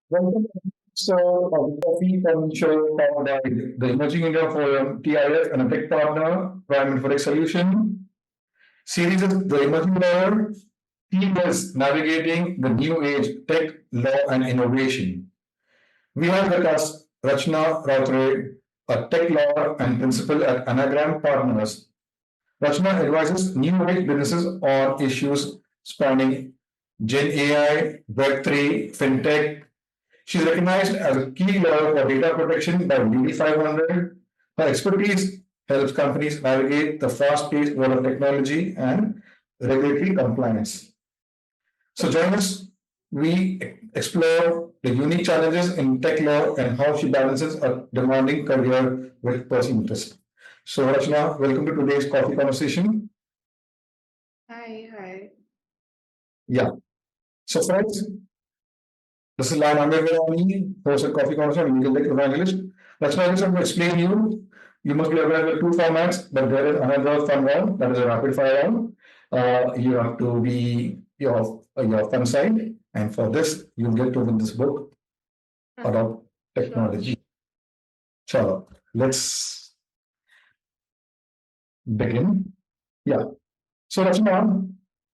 Welcome to the Coffee Conversation Show powered by the Emerging India Forum, TIF, and a tech partner, Prime Infotech Solution. Series is the Emerging Lawyer. Theme is Navigating the New Age Tech, Law, and Innovation. We have with us Rachana Rautray, a tech lawyer and principal at Anagram Partners. Rachana advises new age businesses on issues spanning Gen AI, Web3, Fintech. She's recognized as a key lawyer for data protection by DD 500. Her expertise helps companies navigate the fast paced world of technology and regulatory compliance. So, join us. We explore the unique challenges in tech law and how she balances a demanding career with personal interest. So, Rachna, welcome to today's coffee conversation. Hi, hi. Yeah. So, friends, this is Lan Amir Virani, host at Coffee Conversation, legal tech evangelist. That's why I just want to explain you. You must be aware of the two formats, but there is another fun round, that is a rapid fire round. You have to be your fun side, and for this, you'll get to win this book about Sure. technology. So let's begin. Yeah. So Rachna,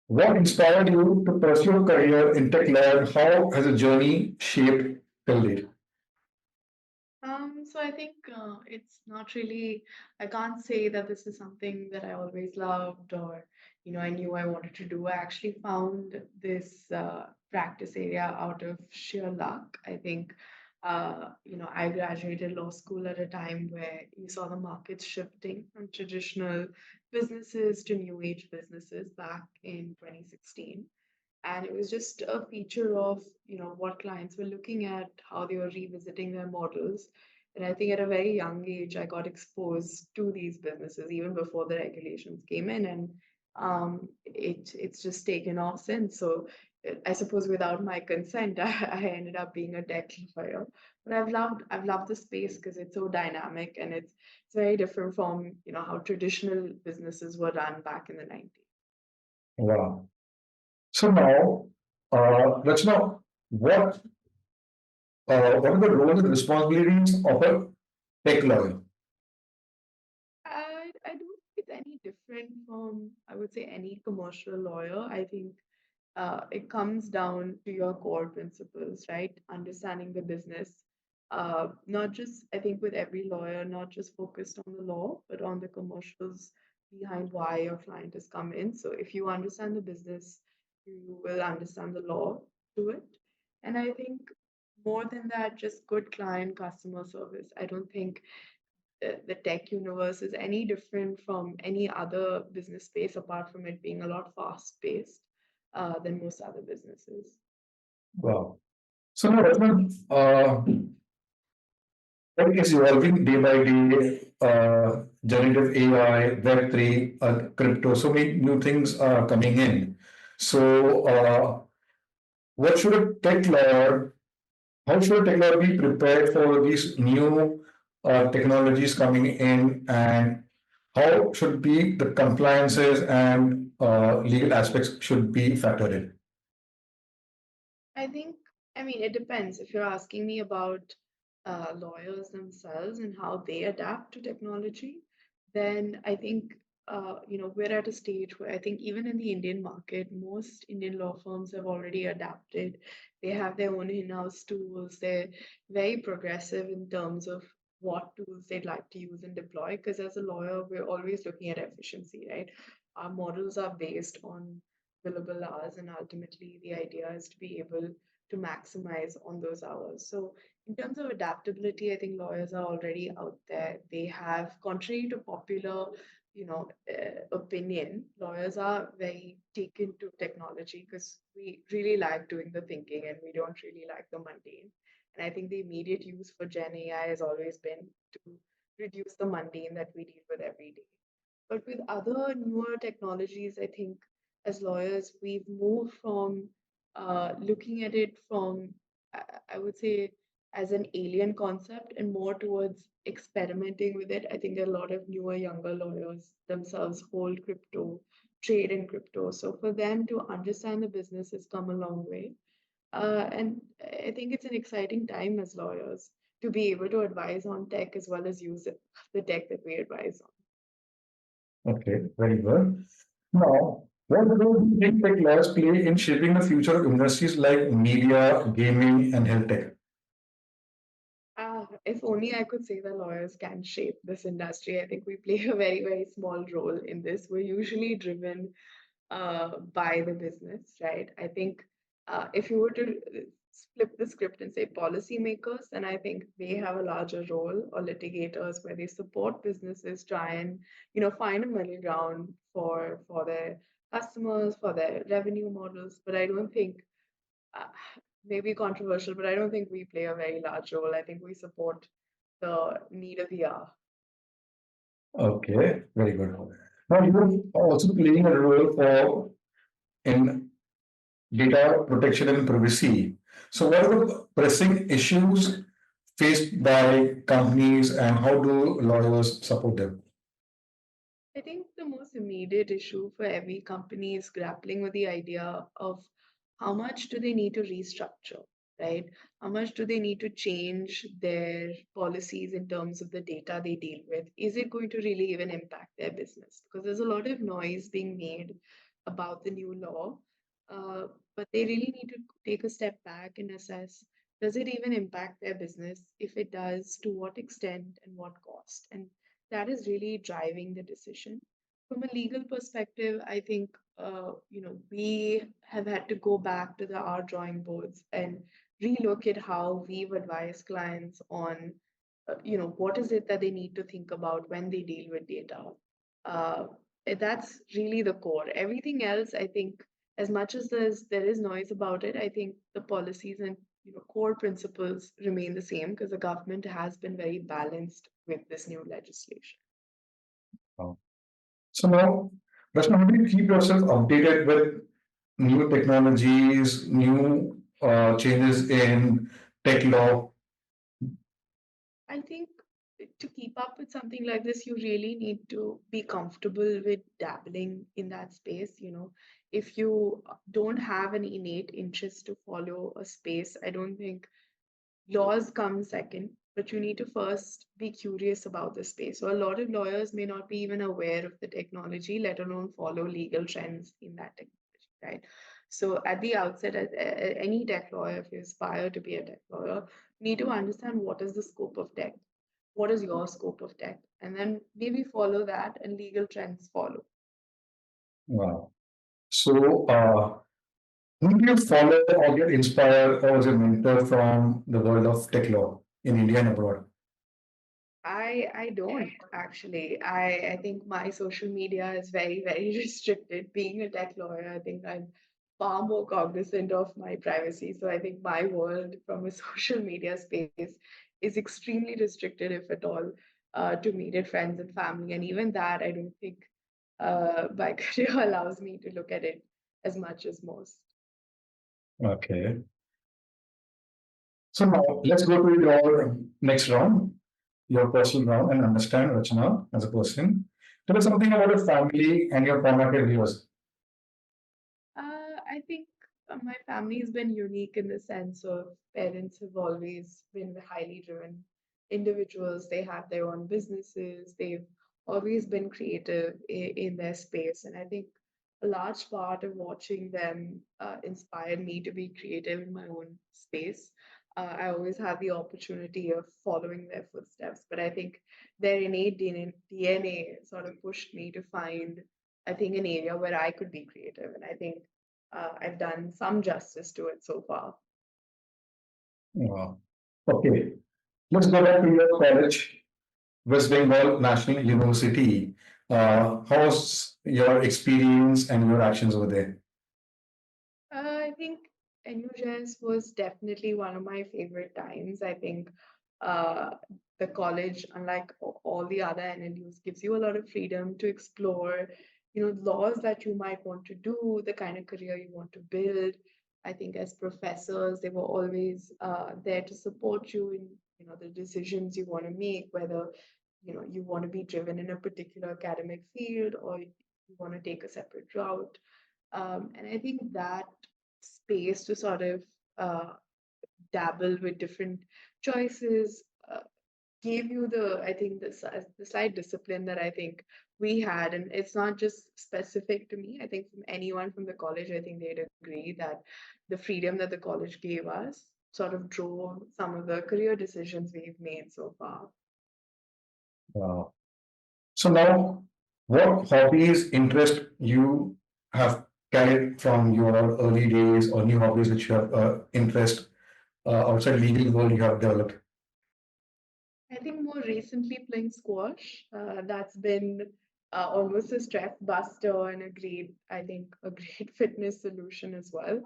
what inspired you to pursue a career in tech lab? How has the journey shaped till date? So I think it's not really, I can't say that this is something that I always loved or, I knew I wanted to do. I actually found this practice area out of sheer luck. I think, I graduated law school at a time where you saw the markets shifting from traditional businesses to new age businesses back in 2016. And it was just a feature of what clients were looking at, how they were revisiting their models. And I think at a very young age I got exposed to these businesses even before the regulations came in, and it's just taken off since. So I suppose without my consent I ended up being a tech lawyer. But I've loved the space because it's so dynamic, and it's very different from how traditional businesses were run back in the 90s. Wow. So now, let's know what are the roles and responsibilities of a tech lawyer? I don't think it's any different from, I would say, any commercial lawyer. I think it comes down to your core principles, right? Understanding the business. Not just, I think, with every lawyer, not just focused on the law, but on the commercials behind why your client has come in. So if you understand the business, you will understand the law to it. And I think more than that, just good client customer service. I don't think the tech universe is any different from any other business space apart from it being a lot fast paced than most other businesses. Wow. So now, Ratman, tech is evolving day by day. Generative AI, Web3, crypto. So many new things are coming in. So, what should a tech lawyer? How should a tech lawyer be prepared for these new technologies coming in, and how should be the compliances and legal aspects should be factored in? I think, I mean, it depends. If you're asking me about lawyers themselves and how they adapt to technology, then I think, we're at a stage where I think even in the Indian market, most Indian law firms have already adapted. They have their own in-house tools. They're very progressive in terms of what tools they'd like to use and deploy. Because as a lawyer, we're always looking at efficiency, right? Our models are based on billable hours, and ultimately the idea is to be able to maximize on those hours. So in terms of adaptability, I think lawyers are already out there. They have, contrary to popular opinion, lawyers are very taken to technology because we really like doing the thinking and we don't really like the mundane. And I think the immediate use for Gen AI has always been to reduce the mundane that we deal with every day. But with other newer technologies, I think as lawyers, we've moved from looking at it from, I would say, as an alien concept and more towards experimenting with it. I think a lot of newer, younger lawyers themselves hold crypto, trade in crypto. So for them to understand the business has come a long way. And I think it's an exciting time as lawyers to be able to advise on tech as well as use the tech that we advise on. Okay, very good. Now, what role do you think tech lawyers play in shaping the future of industries like media, gaming, and health tech? If only I could say the lawyers can shape this industry. I think we play a very, very small role in this. We're usually driven by the business, right? I think if you were to flip the script and say policymakers, then I think they have a larger role, or litigators where they support businesses, try and find a middle ground for their customers, for their revenue models. But I don't think uh, maybe controversial, but I don't think we play a very large role. I think we support the need of the hour. Okay, very good. Now, you're also playing a role for in data protection and privacy. So, what are the pressing issues faced by companies, and how do lawyers support them? I think the most immediate issue for every company is grappling with the idea of how much do they need to restructure, right? How much do they need to change their policies in terms of the data they deal with? Is it going to really even impact their business? Because there's a lot of noise being made about the new law, uh, but they really need to take a step back and assess, does it even impact their business? If it does, to what extent and what cost? And that is really driving the decision. From a legal perspective, I think we have had to go back to our drawing boards and relook at how we've advised clients on, what is it that they need to think about when they deal with data. Uh, that's really the core. Everything else, I think, as much as there is noise about it, I think the policies and core principles remain the same because the government has been very balanced with this new legislation. So now, Rachna, how do you keep yourself updated with new technologies, new changes in tech law? I think to keep up with something like this, you really need to be comfortable with dabbling in that space. If you don't have an innate interest to follow a space, I don't think laws come second, but you need to first be curious about the space. So a lot of lawyers may not be even aware of the technology, let alone follow legal trends in that technology, right? So at the outset, as any tech lawyer, if you aspire to be a tech lawyer, you need to understand what is the scope of tech, what is your scope of tech, and then maybe follow that, and legal trends follow. Wow. So, who do you follow or get inspired or as a mentor from the world of tech law in India and abroad? I don't actually. I think my social media is very, very restricted. Being a tech lawyer, I think I'm far more cognizant of my privacy. So I think my world from a social media space is extremely restricted, if at all, to immediate friends and family. And even that, I don't think my career allows me to look at it as much as most. Okay. So now let's go to your next round, your personal round, and understand Rachana as a person. Tell us something about your family and your formative years. I think my family has been unique in the sense of parents have always been highly driven individuals. They have their own businesses. They've always been creative in their space. And I think a large part of watching them inspired me to be creative in my own space. I always had the opportunity of following their footsteps, but I think their innate DNA sort of pushed me to find, I think, an area where I could be creative. And I think I've done some justice to it so far. Uh, okay, let's go back to your college, West Bengal National University. How was your experience and your actions over there? I think NUJS was definitely one of my favorite times. I think uh, the college, unlike all the other NLUs, gives you a lot of freedom to explore, laws that you might want to do, the kind of career you want to build. I think as professors, they were always there to support you in, the decisions you want to make, whether, you want to be driven in a particular academic field or you want to take a separate route. And I think that space to sort of dabble with different choices, gave you I think, the slight discipline that I think we had. And it's not just specific to me. I think from anyone from the college, I think they'd agree that the freedom that the college gave us sort of drove some of the career decisions we've made so far. Wow. So now, what hobbies interest you have carried from your early days, or new hobbies which you have interest outside legal world you have developed? I think more recently playing squash, that's been almost a stress buster and I think, a great fitness solution as well.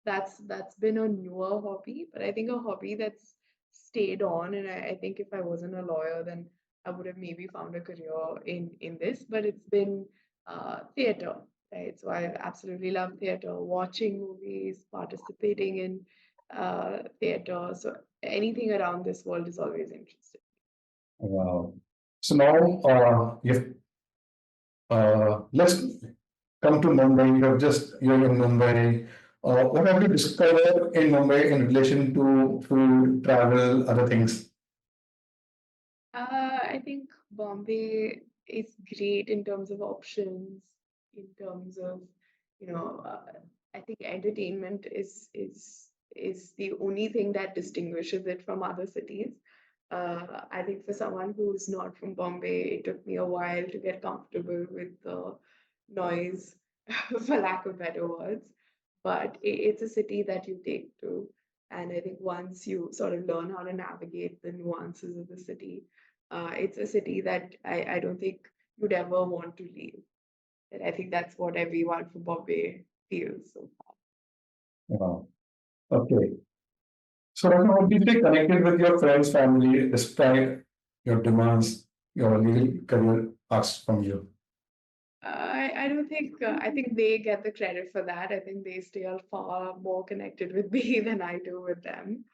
That's been a newer hobby, but I think a hobby that's stayed on. And I think if I wasn't a lawyer, then I would have maybe found a career in this. But it's been theater, right? So I absolutely love theater, watching movies, participating in theater. So anything around this world is always interesting. Wow. So now, let's come to Mumbai. You're in Mumbai. What have you discovered in Mumbai in relation to food, travel, other things? I think Bombay is great in terms of options, in terms of, I think entertainment is the only thing that distinguishes it from other cities. I think for someone who's not from Bombay, it took me a while to get comfortable with the noise, for lack of better words. But it's a city that you take to. And I think once you sort of learn how to navigate the nuances of the city, it's a city that I don't think you'd ever want to leave. And I think that's what everyone from Bombay feels so far. Wow. Okay. So right now, do you stay connected with your friends, family, despite your demands, your legal career asks from you? I don't think, I think they get the credit for that. I think they stay far more connected with me than I do with them.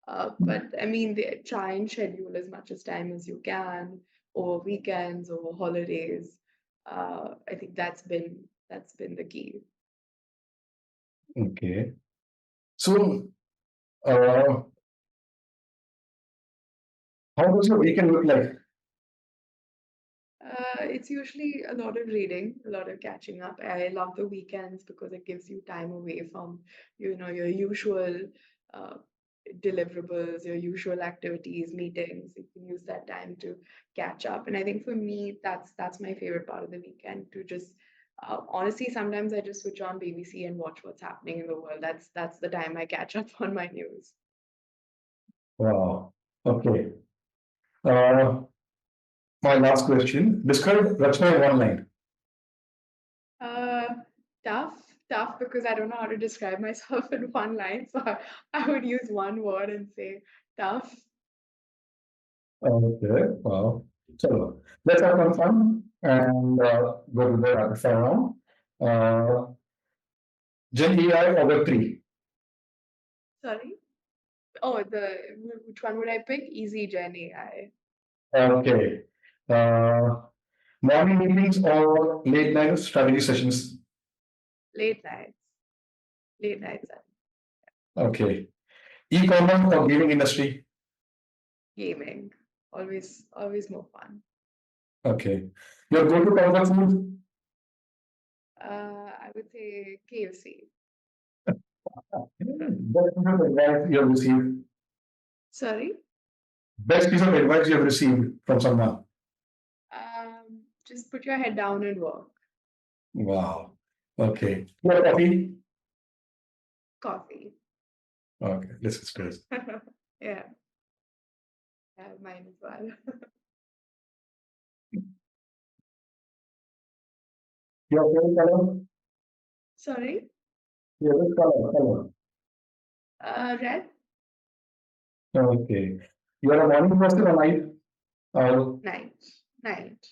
But I mean, they try and schedule as much as time as you can over weekends, over holidays. I think that's been the key. Okay. So, uh, how does your weekend look like? It's usually a lot of reading, a lot of catching up. I love the weekends because it gives you time away from, your usual uh, deliverables, your usual activities, meetings. You can use that time to catch up. And I think for me, that's my favorite part of the weekend, to just honestly, sometimes I just switch on BBC and watch what's happening in the world. That's the time I catch up on my news. Wow. Okay. Uh, my last question. Describe Rachana in one line. Uh, tough, tough because I don't know how to describe myself in one line. So I would use one word and say tough. Okay. Wow. So let's have some fun and go to the rapid fire round. Uh, Gen AI or Web3? Sorry. Oh, which one would I pick? Easy Gen AI. Okay. Uh, morning meetings or late night strategy sessions? Late nights. Late nights and Okay. E-commerce or gaming industry? gaming. Always more fun. Okay. Your go-to comfort food? I would say KFC. Best piece of advice you have received. Sorry. Best piece of advice you have received from someone. Just put your head down and work. Wow. Okay. Your coffee? Coffee. Okay. This is good. Yeah, I have mine as well. Your favorite color? Sorry. Your favorite color? Red. Okay. You are a morning person or night? Night. Night.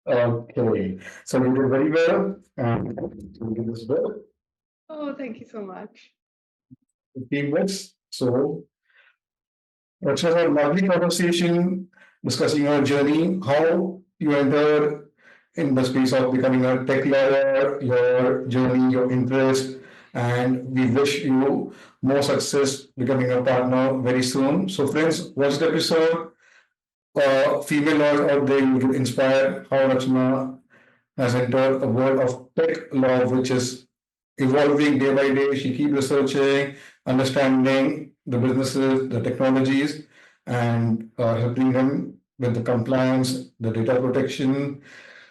Okay. So you did very well. And you did this well. Oh, thank you so much. 15 minutes. So it was a lovely conversation discussing your journey, how you entered in the space of becoming a tech lawyer, your journey, your interest, And we wish you more success becoming a partner very soon. So, friends, watch the episode. Female lawyers out there, you will inspire how Rachana has entered a world of tech law, which is evolving day by day. She keeps researching, understanding the businesses, the technologies, and helping them with the compliance, the data protection.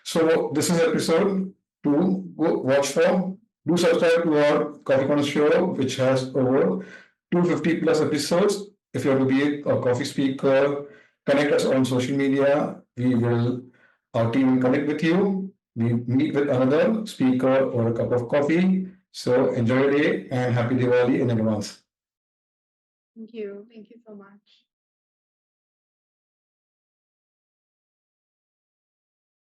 So this is episode two. Go watch for. Do subscribe to our Coffee Conversation Show, which has over 250 plus episodes. If you want to be a coffee speaker, connect us on social media. Our team will connect with you. We meet with another speaker or a cup of coffee. So enjoy your day and happy Diwali in advance. Thank you. Thank you so much.